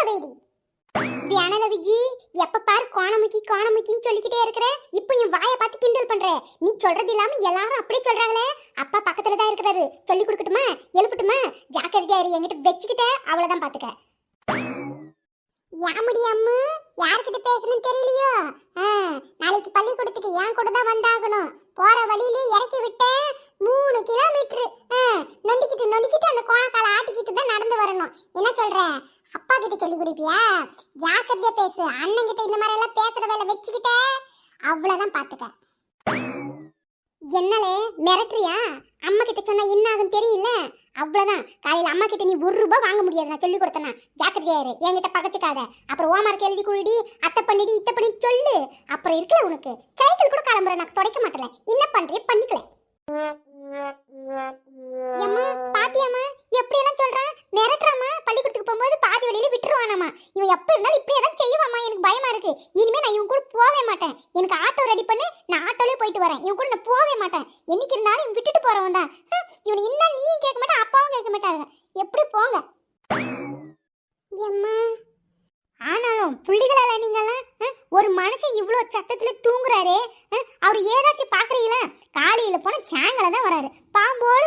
வைடி. வியானல விஜி, எப்ப பாரு கோணமுக்கின்னு சொல்லிக்கிட்டே இருக்கிற. இப்போ என் வாயை பார்த்து கிண்டல் பண்ற. நீ சொல்றது இல்லாம எல்லாரும் அப்படியே சொல்றாங்களே. அப்பா பக்கத்துல தான் இருக்கிறாரு. சொல்லி கொடுக்கட்டுமா? எழுப்பட்டுமா? ஜாக்கிரதையா இரு. என்கிட்ட வச்சுக்கிட்ட அவ்வளவுதான் பாத்துக்க. யாமுடி அம்மு, யார்கிட்ட பேசணும் தெரியலையோ. நாளைக்கு பள்ளிக்கூடத்துக்கு என் கூட தான் வந்தாகணும். போற வழியிலே இறக்கி விட்டேன். 3 கிலோமீட்டர் நொண்டிக்கிட்டு அந்த கோணக்கால ஆட்டிக்கிட்டு தான் நடந்து வரணும். என்ன சொல்ற? அப்பா கிட்ட சொல்லி கொடுப்பியா? ஜாக்கிரதையா பேசு. அண்ணன் கிட்ட இந்த மாதிரி எல்லாம் பேசுற வேலை வச்சுக்கிட்ட அவ்வளவுதான் பாத்துக்க. என்னலே மிரட்டுறியா? அம்மா கிட்ட சொன்னா என்ன ஆகும் தெரியல. அவ்வளவுதான். காலையில அம்மா கிட்ட நீ 1 ரூபாய் வாங்க முடியாது. நான் சொல்லி கொடுத்தேன்னா ஜாக்கிரதையா இரு. என்கிட்ட பகச்சுக்காத. அப்புறம் ஓமார்க்கு எழுதி குடிடி, அத்தை பண்ணிடி, இத்தை பண்ணி சொல்லு. அப்புறம் இருக்கல உனக்கு. சைக்கிள் கூட கிளம்புற நான் துடைக்க மாட்டேன். என்ன பண்றே பண்ணிக்கல. அம்மா பாத்தியம்மா எப்படி எல்லாம் சொல்றான்? மிரட்டுறாமா. பள்ளிக்கூடத்துக்கு போகும்போது பாதி வழியில விட்டுருவானாமா. இவன் எப்ப இருந்தாலும் இப்படியே தான் செய்வாமா. எனக்கு பயமா இருக்கு. இனிமே நான் இவன் கூட போவே மாட்டேன். எனக்கு ஆட்டோ ரெடி பண்ணு, நான் ஆட்டோலயே போயிட்டு வரேன். இவன் கூட நான் போவே மாட்டேன். என்னைக்கு இருந்தாலும் இவன் விட்டுட்டு போறவன் தான். இவன் இன்னும் நீயும் கேட்க மாட்டேன், அப்பாவும் கேட்க மாட்டாங்க. எப்படி போங்க அம்மா. ஆனாலும் புள்ளிகளால நீங்கெல்லாம் ஒரு மனுஷன் இவ்வளோ சத்தத்துல தூங்குறாரு. அவர் ஏதாச்சும் பாக்குறீங்களா? காலையில போன சாயங்காலம் தான் வராரு. பாம்போடு